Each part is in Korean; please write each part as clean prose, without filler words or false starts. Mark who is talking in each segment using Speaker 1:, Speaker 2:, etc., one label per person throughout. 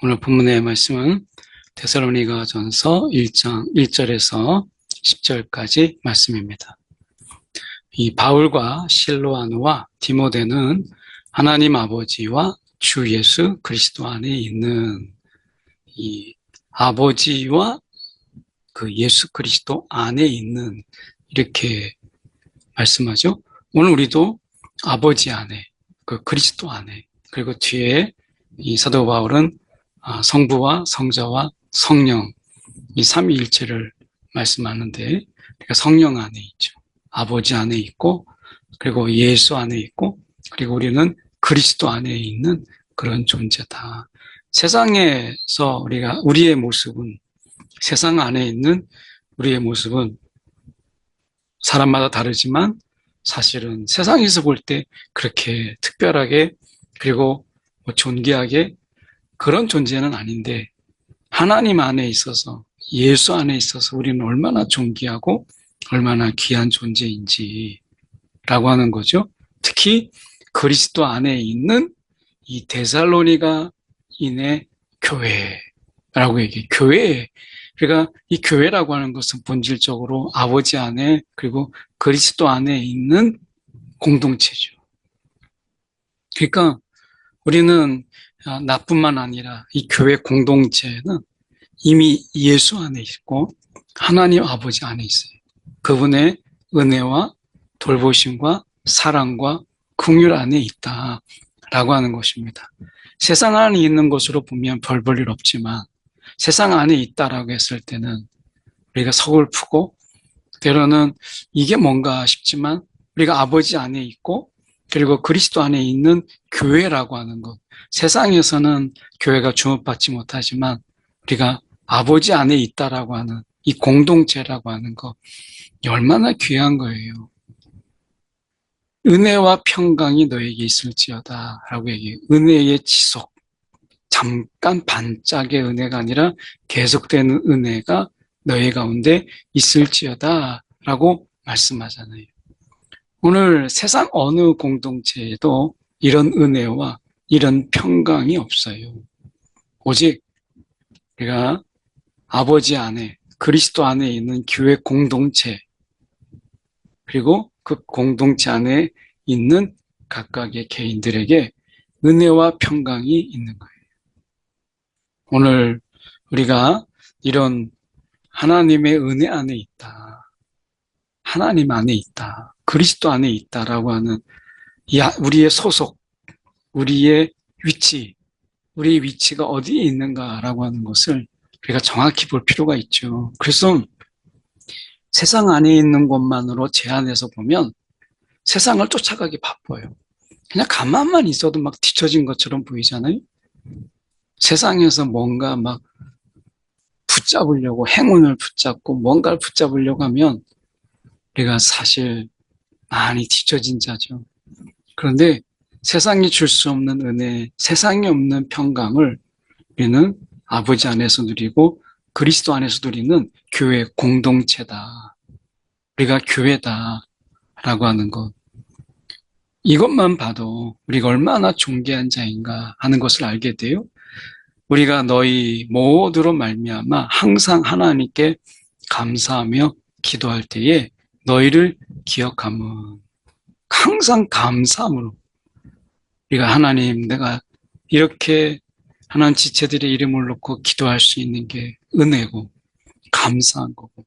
Speaker 1: 오늘 본문의 말씀은 데살로니가전서 1장 1절에서 10절까지 말씀입니다. 이 바울과 실로아누와 디모데는 하나님 아버지와 주 예수 그리스도 안에 있는 이 아버지와 그 예수 그리스도 안에 있는 이렇게 말씀하죠. 오늘 우리도 아버지 안에, 그 그리스도 안에, 그리고 뒤에 이 사도 바울은 성부와 성자와 성령 이 삼위일체를 말씀하는데, 그러니까 성령 안에 있죠. 아버지 안에 있고, 그리고 예수 안에 있고, 그리고 우리는 그리스도 안에 있는 그런 존재다. 세상에서 우리의 모습은, 세상 안에 있는 우리의 모습은 사람마다 다르지만 사실은 세상에서 볼 때 그렇게 특별하게 그리고 존귀하게 그런 존재는 아닌데, 하나님 안에 있어서, 예수 안에 있어서 우리는 얼마나 존귀하고 얼마나 귀한 존재인지라고 하는 거죠. 특히 그리스도 안에 있는 이 데살로니가인의 교회라고 얘기해요. 교회. 그러니까 이 교회라고 하는 것은 본질적으로 아버지 안에 그리고 그리스도 안에 있는 공동체죠. 그러니까 우리는 나뿐만 아니라 이 교회 공동체는 이미 예수 안에 있고 하나님 아버지 안에 있어요. 그분의 은혜와 돌보심과 사랑과 긍휼 안에 있다라고 하는 것입니다. 세상 안에 있는 것으로 보면 별 볼 일 없지만 세상 안에 있다라고 했을 때는 우리가 서글프고 때로는 이게 뭔가 싶지만 우리가 아버지 안에 있고 그리고 그리스도 안에 있는 교회라고 하는 것, 세상에서는 교회가 주목받지 못하지만 우리가 아버지 안에 있다라고 하는 이 공동체라고 하는 것, 얼마나 귀한 거예요. 은혜와 평강이 너에게 있을지어다 라고 얘기해요. 은혜의 지속, 잠깐 반짝의 은혜가 아니라 계속되는 은혜가 너희 가운데 있을지어다 라고 말씀하잖아요. 오늘 세상 어느 공동체에도 이런 은혜와 이런 평강이 없어요. 오직 우리가 아버지 안에, 그리스도 안에 있는 교회 공동체, 그리고 그 공동체 안에 있는 각각의 개인들에게 은혜와 평강이 있는 거예요. 오늘 우리가 이런 하나님의 은혜 안에 있다, 하나님 안에 있다, 그리스도 안에 있다라고 하는 우리의 소속, 우리의 위치, 우리의 위치가 어디에 있는가라고 하는 것을 우리가 정확히 볼 필요가 있죠. 그래서 세상 안에 있는 것만으로 제한해서 보면 세상을 쫓아가기 바빠요. 그냥 가만만 있어도 막 뒤처진 것처럼 보이잖아요. 세상에서 뭔가 막 붙잡으려고, 행운을 붙잡고 뭔가를 붙잡으려고 하면 우리가 사실 많이 뒤처진 자죠. 그런데 세상이 줄 수 없는 은혜, 세상에 없는 평강을 우리는 아버지 안에서 누리고 그리스도 안에서 누리는 교회 공동체다. 우리가 교회다라고 하는 것. 이것만 봐도 우리가 얼마나 존귀한 자인가 하는 것을 알게 돼요. 우리가 너희 모두로 말미암아 항상 하나님께 감사하며 기도할 때에 너희를 기억함은, 항상 감사함으로 우리가 하나님, 내가 이렇게 하나님 지체들의 이름을 놓고 기도할 수 있는 게 은혜고 감사한 거고,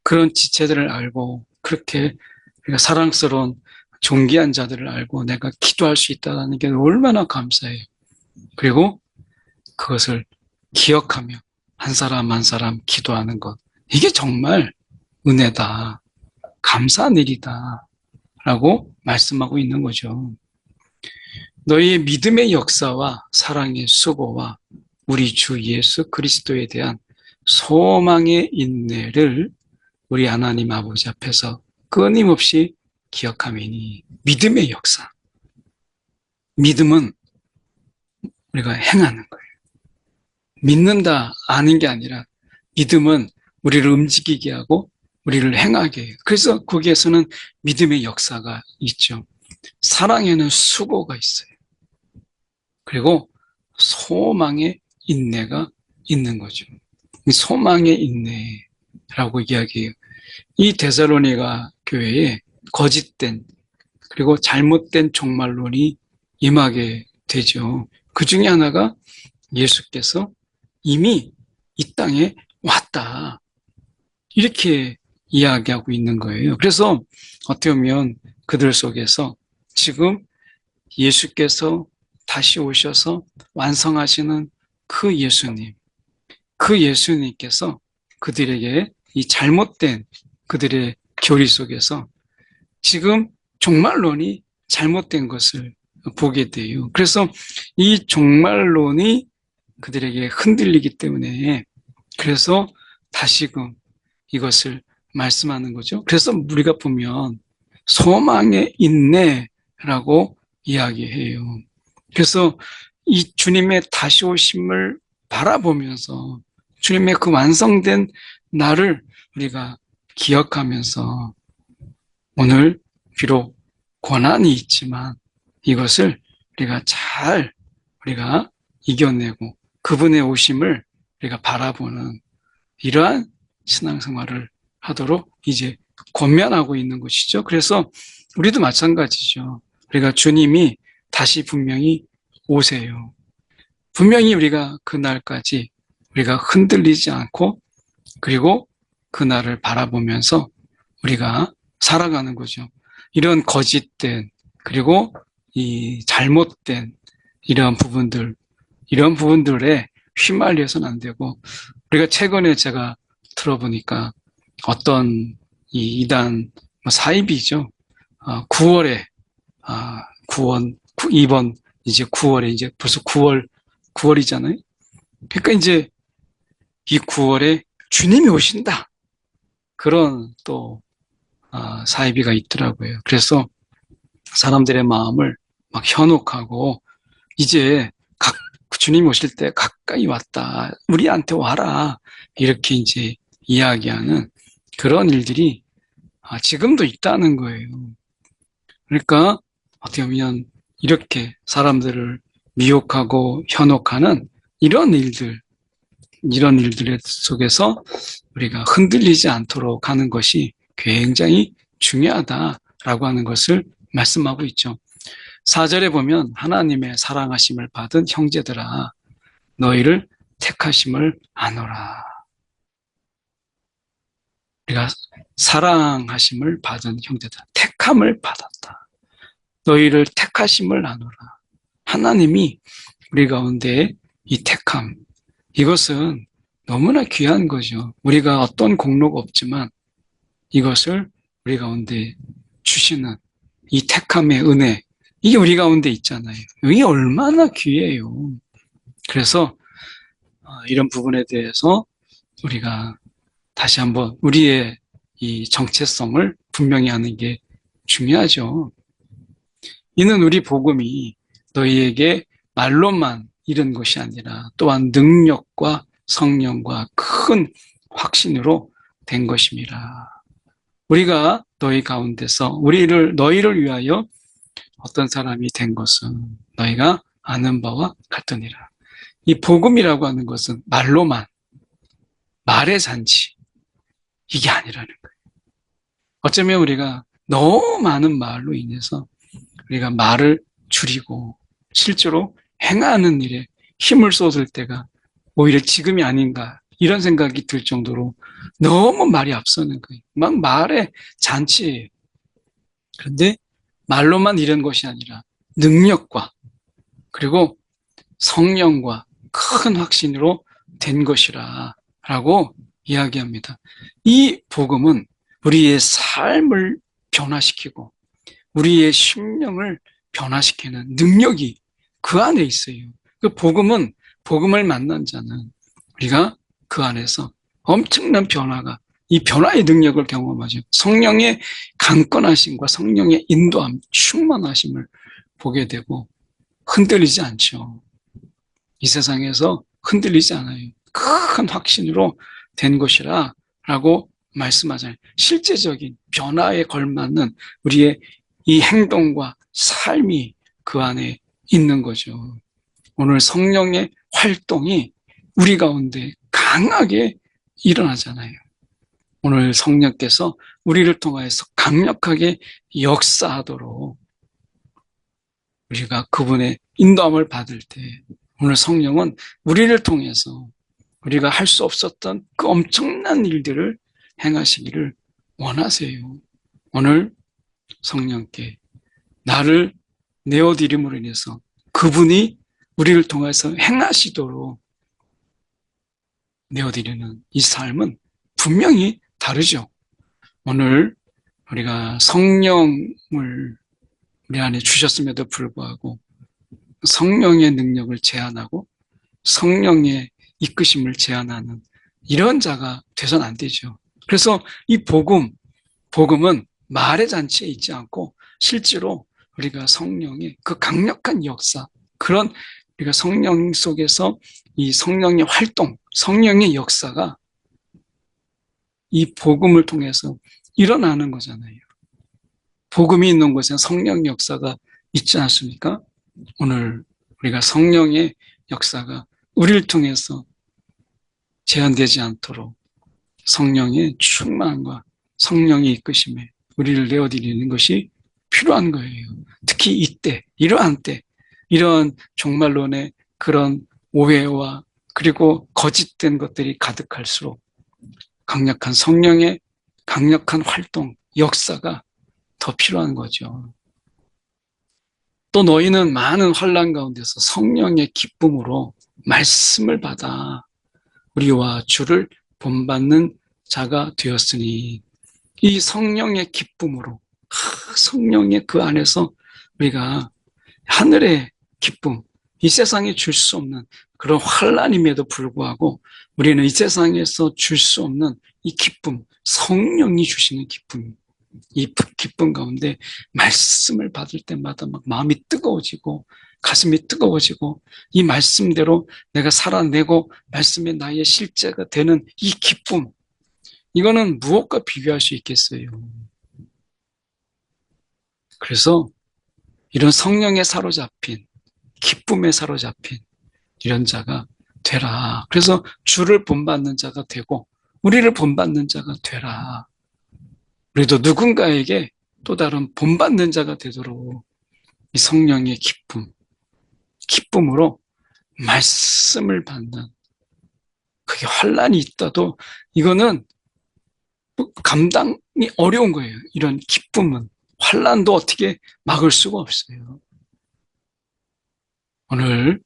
Speaker 1: 그런 지체들을 알고 그렇게 우리가 사랑스러운 존귀한 자들을 알고 내가 기도할 수 있다는 게 얼마나 감사해요. 그리고 그것을 기억하며 한 사람 한 사람 기도하는 것, 이게 정말 은혜다, 감사한 일이다 라고 말씀하고 있는 거죠. 너희의 믿음의 역사와 사랑의 수고와 우리 주 예수 그리스도에 대한 소망의 인내를 우리 하나님 아버지 앞에서 끊임없이 기억하매니. 믿음의 역사. 믿음은 우리가 행하는 거예요. 믿는다, 아는 게 아니라 믿음은 우리를 움직이게 하고 우리를 행하게 해요. 그래서 거기에서는 믿음의 역사가 있죠. 사랑에는 수고가 있어요. 그리고 소망의 인내가 있는 거죠. 소망의 인내라고 이야기해요. 이 데살로니가 교회에 거짓된 그리고 잘못된 종말론이 임하게 되죠. 그 중에 하나가 예수께서 이미 이 땅에 왔다. 이렇게 이야기하고 있는 거예요. 그래서 어떻게 보면 그들 속에서 지금 예수께서 다시 오셔서 완성하시는 그 예수님, 그 예수님께서 그들에게 이 잘못된 그들의 교리 속에서 지금 종말론이 잘못된 것을 보게 돼요. 그래서 이 종말론이 그들에게 흔들리기 때문에 그래서 다시금 이것을 말씀하는 거죠. 그래서 우리가 보면 소망의 인내라고 이야기해요. 그래서 이 주님의 다시 오심을 바라보면서 주님의 그 완성된 날을 우리가 기억하면서 오늘 비록 고난이 있지만 이것을 우리가 이겨내고 그분의 오심을 우리가 바라보는 이러한 신앙생활을 하도록 이제 권면하고 있는 것이죠. 그래서 우리도 마찬가지죠. 우리가 주님이 다시 분명히 오세요. 분명히 우리가 그날까지 우리가 흔들리지 않고 그리고 그날을 바라보면서 우리가 살아가는 거죠. 이런 거짓된 그리고 이 잘못된 이런 부분들에 휘말려서는 안 되고 우리가 최근에 제가 들어보니까 어떤 이 이단 사입이죠. 9월에 이번 이제 9월에 이제 벌써 9월이잖아요. 그러니까 이제 이 9월에 주님이 오신다. 그런 또 사이비가 있더라고요. 그래서 사람들의 마음을 막 현혹하고 이제 주님 오실 때 가까이 왔다. 우리한테 와라. 이렇게 이제 이야기하는 그런 일들이 지금도 있다는 거예요. 그러니까 어떻게 보면 이렇게 사람들을 미혹하고 현혹하는 이런 일들 속에서 우리가 흔들리지 않도록 하는 것이 굉장히 중요하다라고 하는 것을 말씀하고 있죠. 4절에 보면 하나님의 사랑하심을 받은 형제들아 너희를 택하심을 아노라. 우리가 사랑하심을 받은 형제들, 택함을 받았다. 너희를 택하심을 아노라. 하나님이 우리 가운데 이 택함, 이것은 너무나 귀한 거죠. 우리가 어떤 공로가 없지만 이것을 우리 가운데 주시는 이 택함의 은혜, 이게 우리 가운데 있잖아요. 이게 얼마나 귀해요. 그래서 이런 부분에 대해서 우리가 다시 한번 우리의 이 정체성을 분명히 하는 게 중요하죠. 이는 우리 복음이 너희에게 말로만 이른 것이 아니라 또한 능력과 성령과 큰 확신으로 된 것임이라. 우리가 너희 가운데서 너희를 위하여 어떤 사람이 된 것은 너희가 아는 바와 같으니라. 이 복음이라고 하는 것은 말로만, 말의 잔치, 이게 아니라는 거예요. 어쩌면 우리가 너무 많은 말로 인해서 우리가 말을 줄이고 실제로 행하는 일에 힘을 쏟을 때가 오히려 지금이 아닌가 이런 생각이 들 정도로 너무 말이 앞서는 거예요. 막 말의 잔치예요. 그런데 말로만 이런 것이 아니라 능력과 그리고 성령과 큰 확신으로 된 것이라 라고 이야기합니다. 이 복음은 우리의 삶을 변화시키고 우리의 심령을 변화시키는 능력이 그 안에 있어요. 그 복음을 만난 자는 우리가 그 안에서 엄청난 이 변화의 능력을 경험하죠. 성령의 강건하심과 성령의 인도함, 충만하심을 보게 되고 흔들리지 않죠. 이 세상에서 흔들리지 않아요. 큰 확신으로 된 것이라 라고 말씀하잖아요. 실제적인 변화에 걸맞는 우리의 이 행동과 삶이 그 안에 있는 거죠. 오늘 성령의 활동이 우리 가운데 강하게 일어나잖아요. 오늘 성령께서 우리를 통하여서 강력하게 역사하도록 우리가 그분의 인도함을 받을 때 오늘 성령은 우리를 통해서 우리가 할 수 없었던 그 엄청난 일들을 행하시기를 원하세요. 오늘 성령께 나를 내어드림으로 인해서 그분이 우리를 통해서 행하시도록 내어드리는 이 삶은 분명히 다르죠. 오늘 우리가 성령을 우리 안에 주셨음에도 불구하고 성령의 능력을 제한하고 성령의 이끄심을 제한하는 이런 자가 돼서는 안 되죠. 그래서 이 복음은 말의 잔치에 있지 않고 실제로 우리가 성령의 그 강력한 역사, 그런 우리가 성령 속에서 이 성령의 활동, 성령의 역사가 이 복음을 통해서 일어나는 거잖아요. 복음이 있는 곳에 성령 역사가 있지 않습니까? 오늘 우리가 성령의 역사가 우리를 통해서 제한되지 않도록 성령의 충만과 성령의 이끄심에 우리를 내어드리는 것이 필요한 거예요. 특히 이때, 이러한 때, 이런 종말론의 그런 오해와 그리고 거짓된 것들이 가득할수록 강력한 성령의 강력한 활동, 역사가 더 필요한 거죠. 또 너희는 많은 환난 가운데서 성령의 기쁨으로 말씀을 받아 우리와 주를 본받는 자가 되었으니 이 성령의 기쁨으로 성령의 그 안에서 우리가 하늘의 기쁨, 이 세상에 줄 수 없는 그런 환난임에도 불구하고 우리는 이 세상에서 줄 수 없는 이 기쁨, 성령이 주시는 기쁨, 이 기쁨 가운데 말씀을 받을 때마다 막 마음이 뜨거워지고 가슴이 뜨거워지고 이 말씀대로 내가 살아내고 말씀이 나의 실제가 되는 이 기쁨, 이거는 무엇과 비교할 수 있겠어요? 그래서 이런 성령에 사로잡힌, 기쁨에 사로잡힌 이런 자가 되라. 그래서 주를 본받는 자가 되고 우리를 본받는 자가 되라. 우리도 누군가에게 또 다른 본받는 자가 되도록 이 성령의 기쁨으로 말씀을 받는, 그게 환난이 있다도 이거는 감당이 어려운 거예요. 이런 기쁨은 환난도 어떻게 막을 수가 없어요. 오늘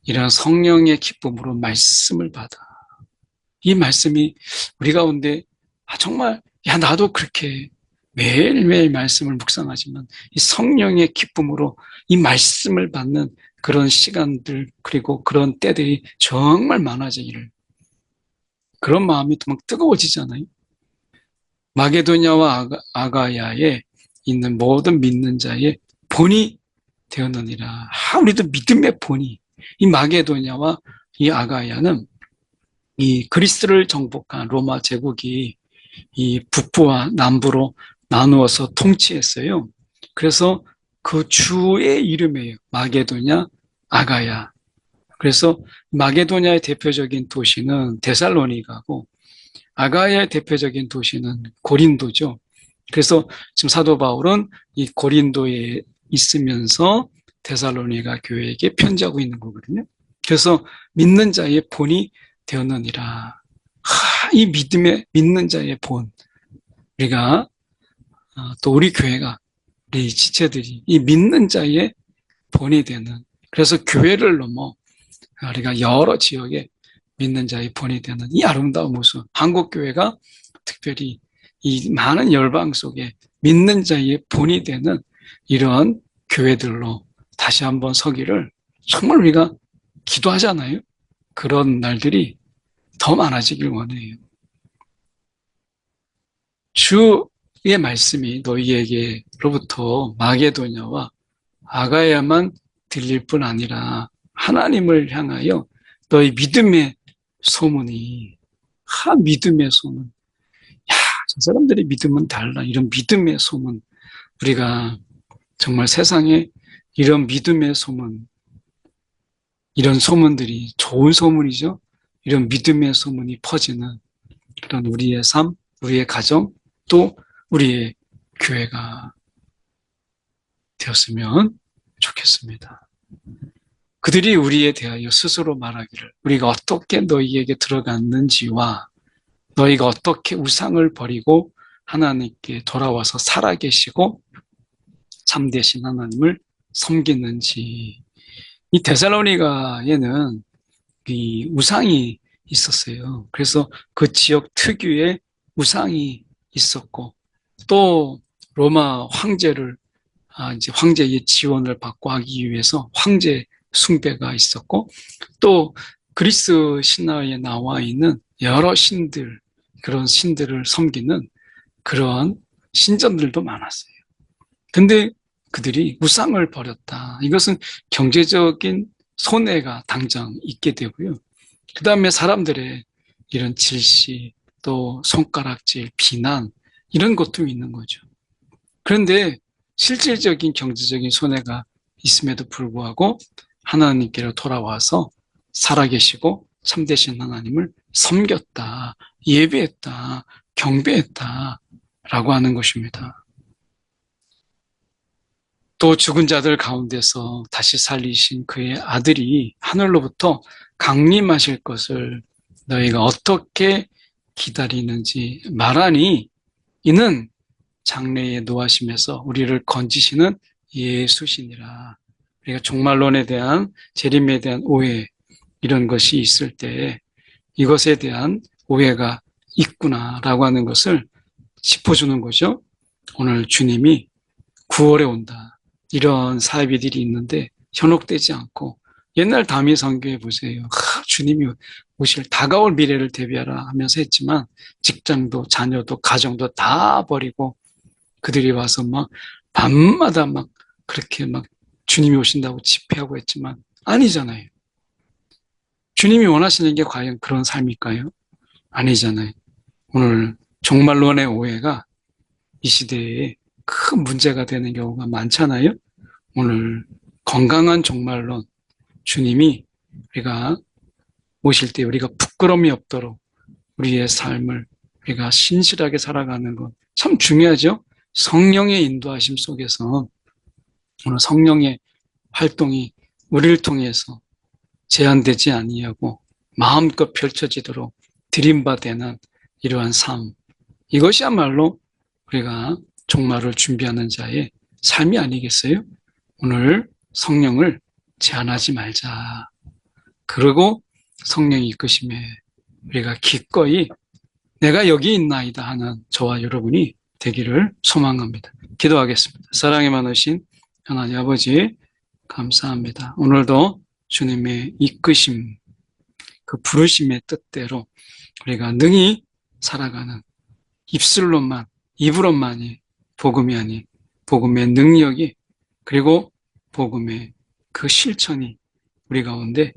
Speaker 1: 이런 성령의 기쁨으로 말씀을 받아. 이 말씀이 우리 가운데 정말 나도 그렇게 매일매일 말씀을 묵상하지만 이 성령의 기쁨으로 이 말씀을 받는 그런 시간들 그리고 그런 때들이 정말 많아지기를, 그런 마음이 막 뜨거워지잖아요. 마게도냐와 아가야에 있는 모든 믿는 자의 본이 되었느니라. 우리도 믿음의 본이, 이 마게도냐와 이 아가야는 이 그리스를 정복한 로마 제국이 이 북부와 남부로 나누어서 통치했어요. 그래서 그 주의 이름이에요. 마게도냐, 아가야. 그래서 마게도냐의 대표적인 도시는 데살로니가고 아가야의 대표적인 도시는 고린도죠. 그래서 지금 사도 바울은 이 고린도에 있으면서 데살로니가 교회에게 편지하고 있는 거거든요. 그래서 믿는 자의 본이 되었느니라. 이 믿는 자의 본, 우리가 또 우리 교회가 우리 지체들이 이 믿는 자의 본이 되는, 그래서 교회를 넘어 우리가 여러 지역에 믿는 자의 본이 되는 이 아름다운 모습, 한국교회가 특별히 이 많은 열방 속에 믿는 자의 본이 되는 이런 교회들로 다시 한번 서기를 정말 우리가 기도하잖아요. 그런 날들이 더 많아지길 원해요. 주의 말씀이 너희에게로부터 마게도냐와 아가야만 들릴 뿐 아니라 하나님을 향하여 너희 믿음의 소문이, 믿음의 소문. 저 사람들의 믿음은 달라. 이런 믿음의 소문. 우리가 정말 세상에 이런 믿음의 소문, 이런 소문들이 좋은 소문이죠. 이런 믿음의 소문이 퍼지는 그런 우리의 삶, 우리의 가정, 또 우리의 교회가 되었으면 좋겠습니다. 그들이 우리에 대하여 스스로 말하기를 우리가 어떻게 너희에게 들어갔는지와 너희가 어떻게 우상을 버리고 하나님께 돌아와서 살아계시고 참되신 하나님을 섬기는지. 이 데살로니가에는 이 우상이 있었어요. 그래서 그 지역 특유의 우상이 있었고 또 로마 황제를 이제 황제의 지원을 받고 하기 위해서 황제 숭배가 있었고 또 그리스 신화에 나와 있는 여러 신들, 그런 신들을 섬기는 그러한 신전들도 많았어요. 근데 그들이 우상을 버렸다. 이것은 경제적인 손해가 당장 있게 되고요. 그 다음에 사람들의 이런 질시, 또 손가락질, 비난 이런 것도 있는 거죠. 그런데 실질적인 경제적인 손해가 있음에도 불구하고 하나님께로 돌아와서 살아계시고 참되신 하나님을 섬겼다, 예배했다, 경배했다 라고 하는 것입니다. 또 죽은 자들 가운데서 다시 살리신 그의 아들이 하늘로부터 강림하실 것을 너희가 어떻게 기다리는지 말하니 이는 장래에 노하심에서 우리를 건지시는 예수시니라. 우리가 종말론에 대한 재림에 대한 오해 이런 것이 있을 때 이것에 대한 오해가 있구나라고 하는 것을 짚어주는 거죠. 오늘 주님이 9월에 온다. 이런 사이비들이 있는데 현혹되지 않고 옛날 다미 선교에 보세요. 주님이 오실 다가올 미래를 대비하라 하면서 했지만 직장도 자녀도 가정도 다 버리고 그들이 와서 막 밤마다 막 그렇게 막 주님이 오신다고 집회하고 했지만 아니잖아요. 주님이 원하시는 게 과연 그런 삶일까요? 아니잖아요. 오늘 종말론의 오해가 이 시대에 큰 문제가 되는 경우가 많잖아요. 오늘 건강한 종말론, 주님이 우리가 오실 때 우리가 부끄러움이 없도록 우리의 삶을 우리가 신실하게 살아가는 것 참 중요하죠. 성령의 인도하심 속에서 오늘 성령의 활동이 우리를 통해서 제한되지 아니하고 마음껏 펼쳐지도록 드림바되는 이러한 삶, 이것이야말로 우리가 종말을 준비하는 자의 삶이 아니겠어요? 오늘 성령을 제한하지 말자. 그리고 성령이 이끄심에 우리가 기꺼이 내가 여기 있나이다 하는 저와 여러분이 되기를 소망합니다. 기도하겠습니다. 사랑에 많으신 하나님 아버지 감사합니다. 오늘도 주님의 이끄심, 그 부르심의 뜻대로 우리가 능히 살아가는 입술로만, 입으로만이 복음이 아닌 복음의 능력이 그리고 복음의 그 실천이 우리 가운데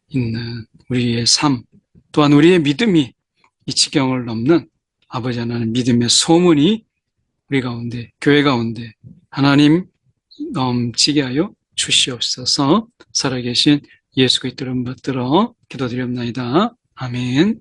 Speaker 1: 있는 우리의 삶 또한 우리의 믿음이 이 지경을 넘는 아버지 하나님 믿음의 소문이 우리 가운데 교회 가운데 하나님 넘치게 하여 주시옵소서. 살아계신 예수 그리스도를 받들어 기도드립니다. 아멘.